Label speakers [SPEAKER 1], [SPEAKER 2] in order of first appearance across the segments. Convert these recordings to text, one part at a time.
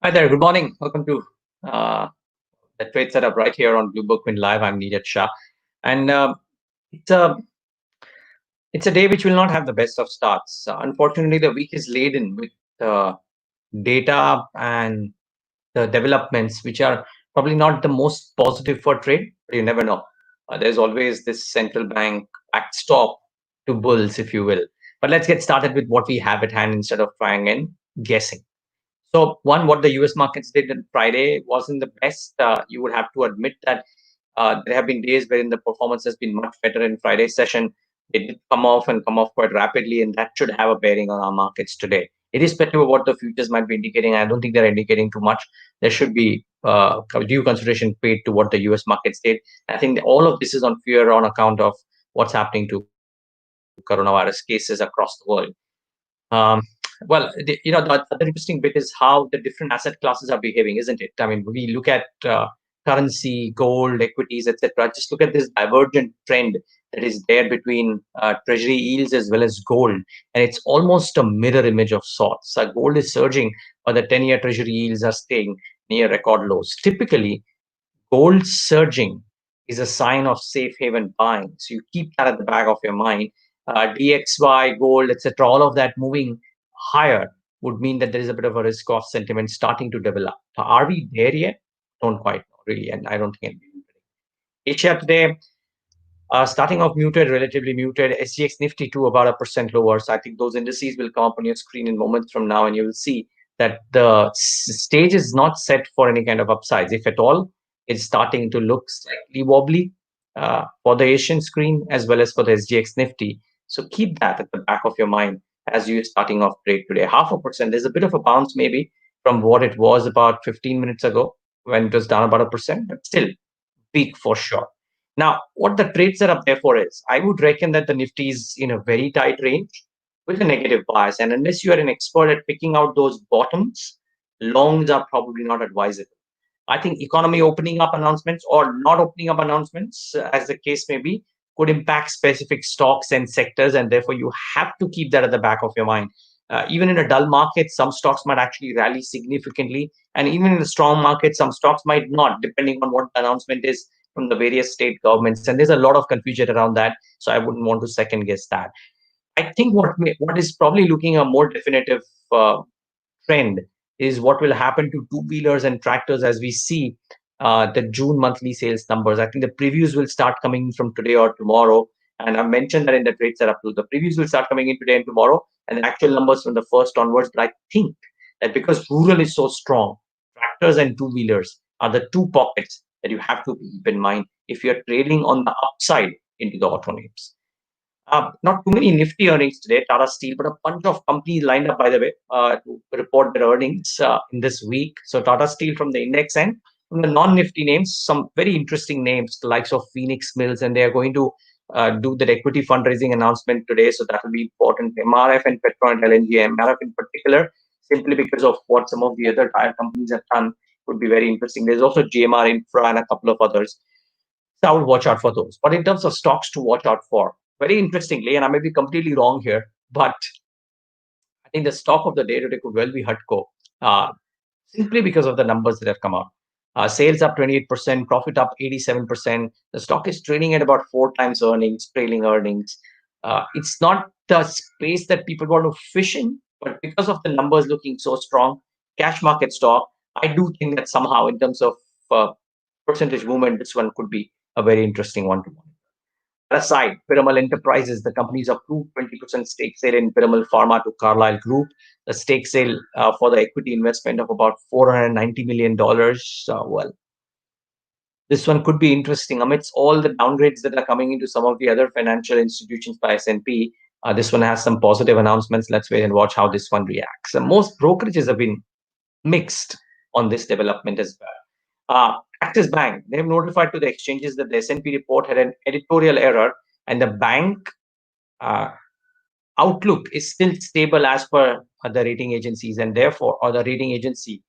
[SPEAKER 1] Hi there. Good morning. Welcome to uh, the trade setup right here on BloombergQuint Live. I'm Niraj Shah, and it's a it's a day which will not have the best of starts. Unfortunately, the week is laden with uh, data and the developments which are probably not the most positive for trade. But you never know. There's always this central bank backstop to bulls, if you will. But let's get started with what we have at hand instead of trying and guessing. So, one, what the US markets did on Friday wasn't the best. You would have to admit that there have been days wherein the performance has been much better in Friday's session. It did come off and come off quite rapidly, and that should have a bearing on our markets today. Irrespective of what the futures might be indicating, I don't think they're indicating too much. There should be due consideration paid to what the US markets did. I think that all of this is on fear on account of what's happening to coronavirus cases across the world. Um, the other interesting bit is how the different asset classes are behaving, isn't it? I mean, we look at currency, gold, equities, etc. Just look at this divergent trend that is there between treasury yields as well as gold, and it's almost a mirror image of sorts. Gold is surging, but the 10-year treasury yields are staying near record lows. Typically, gold surging is a sign of safe haven buying. So you keep that at the back of your mind. DXY, gold, etc., all of that moving higher would mean that there is a bit of a risk off sentiment starting to develop. Are we there yet? Don't quite know, really, and I don't think anybody. Asia today, starting off muted, relatively muted. SGX Nifty too about 1% lower. So I think those indices will come up on your screen in moments from now, and you will see that the stage is not set for any kind of upsides. If at all, it's starting to look slightly wobbly for the Asian screen as well as for the SGX Nifty. So keep that at the back of your mind as you're starting off trade today. 0.5%. There's a bit of a bounce maybe from what it was about 15 minutes ago when it was down about 1%, but still peak for sure. Now, what the trade setup therefore is, I would reckon that the Nifty is in a very tight range with a negative bias. And unless you are an expert at picking out those bottoms, longs are probably not advisable. I think economy opening up announcements or not opening up announcements, as the case may be, could impact specific stocks and sectors. And therefore, you have to keep that at the back of your mind. Even in a dull market, some stocks might actually rally significantly. And even in a strong market, some stocks might not, depending on what the announcement is from the various state governments. And there's a lot of confusion around that. So I wouldn't want to second guess that. I think what is probably looking a more definitive trend is what will happen to two-wheelers and tractors as we see the June monthly sales numbers. I think the previews will start coming from today or tomorrow. And I mentioned that in the trade setup too. The previews will start coming in today and tomorrow, and the actual numbers from the first onwards. But I think that because rural is so strong, tractors and two-wheelers are the two pockets that you have to keep in mind if you're trading on the upside into the auto names. Not too many nifty earnings today, Tata Steel, but a bunch of companies lined up, by the way, to report their earnings in this week. So Tata Steel from the index end. From the non-nifty names, some very interesting names, the likes of Phoenix Mills, and they are going to do the equity fundraising announcement today. So that will be important. MRF and Petro and LNG, MRF in particular, simply because of what some of the other tire companies have done, would be very interesting. There's also GMR Infra and a couple of others. So I would watch out for those. But in terms of stocks to watch out for, very interestingly, and I may be completely wrong here, but I think the stock of the day today could well be Hutco, uh, simply because of the numbers that have come out. Sales up 28%, profit up 87%. The stock is trading at about 4 times earnings, trailing earnings. It's not the space that people want to fish in, but because of the numbers looking so strong, cash market stock, I do think that somehow in terms of uh, percentage movement, this one could be a very interesting one to monitor. Aside, Piramal Enterprises, the company's approved 20% stake sale in Piramal Pharma to Carlyle Group. The stake sale for the equity investment of about $490 million. Well, this one could be interesting amidst all the downgrades that are coming into some of the other financial institutions by S&P. This one has some positive announcements. Let's wait and watch how this one reacts. Most brokerages have been mixed on this development as well. Axis Bank, they have notified to the exchanges that the S&P report had an editorial error, and the bank uh, outlook is still stable as per the rating agencies, and therefore, or the rating agency,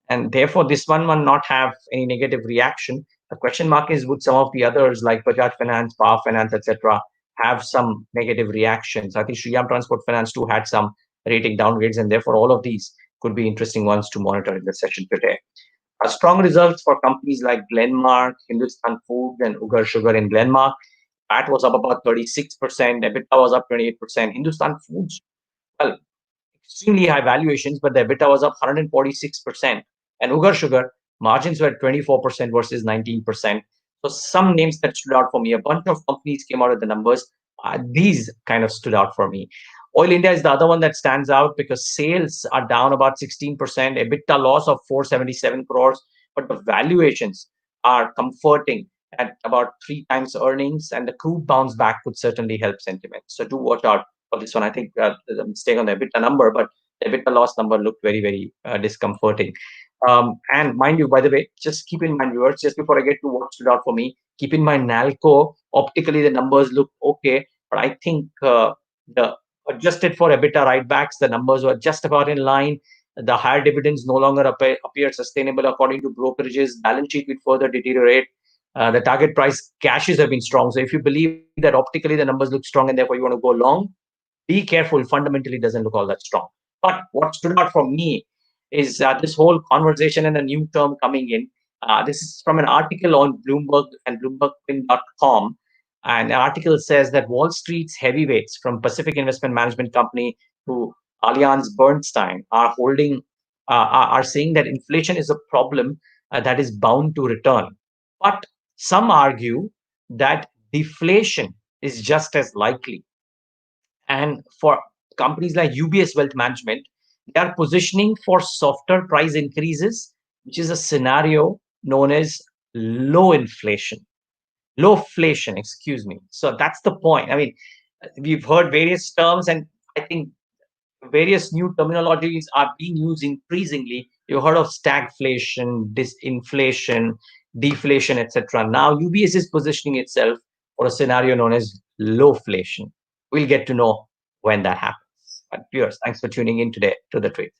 [SPEAKER 1] and therefore, this one will not have any negative reaction. The question mark is would some of the others like Bajaj Finance, Power Finance, etc., have some negative reactions? I think Shriyam Transport Finance too had some rating downgrades, and therefore, all of these could be interesting ones to monitor in the session today. Strong results for companies like Glenmark, Hindustan Foods, and Ugar Sugar in Glenmark. PAT was up about 36%, EBITDA was up 28%. Hindustan Foods, well, extremely high valuations, but the EBITDA was up 146%. And Ugar Sugar, margins were 24% versus 19%. So some names that stood out for me, a bunch of companies came out of the numbers. These kind of stood out for me. Oil India is the other one that stands out because sales are down about 16%, EBITDA loss of 477 crores, but the valuations are comforting at about 3 times earnings, and the crude bounce back could certainly help sentiment. So do watch out for this one. I think there's a mistake on the EBITDA number, but the EBITDA loss number looked very, very discomforting. And mind you, by the way, just keep in mind, viewers, just before I get to what stood out for me, keep in mind Nalco, optically the numbers look okay, but I think the adjusted for EBITDA write-backs, the numbers were just about in line. The higher dividends no longer appear sustainable according to brokerages. Balance sheet will further deteriorate. The target price cashes have been strong. So if you believe that optically the numbers look strong and therefore you want to go long, be careful. Fundamentally doesn't look all that strong. But what stood out for me is this whole conversation and a new term coming in. This is from an article on Bloomberg and BloombergQuint.com. And the article says that Wall Street's heavyweights from Pacific Investment Management Company to Allianz Bernstein are are saying that inflation is a problem that is bound to return. But some argue that deflation is just as likely. And for companies like UBS Wealth Management, they are positioning for softer price increases, which is a scenario known as low inflation, lowflation, excuse me. So that's the point. I mean, we've heard various terms, and I think various new terminologies are being used increasingly. You've heard of stagflation, disinflation, deflation, etc. Now, UBS is positioning itself for a scenario known as lowflation. We'll get to know when that happens. But viewers, thanks for tuning in today to the trade.